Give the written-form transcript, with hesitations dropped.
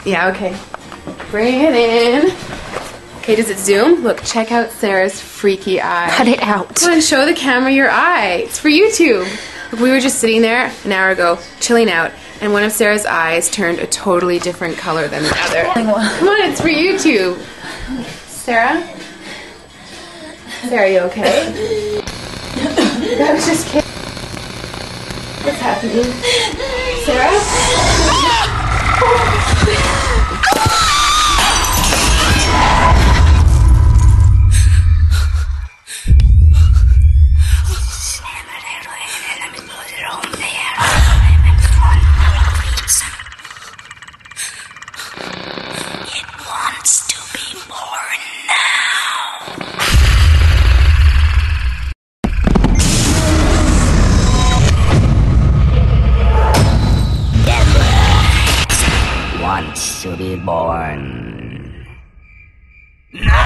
Yeah, okay. Bring it in. Okay, does it zoom? Look, check out Sarah's freaky eye. Cut it out. Come on, show the camera your eye. It's for YouTube. Look, we were just sitting there an hour ago, chilling out, and one of Sarah's eyes turned a totally different color than the other. Come on, it's for YouTube. Sarah? Sarah, are you okay? I was just kidding. What's happening? Sarah? It wants to be born now. Deborah wants to be born now.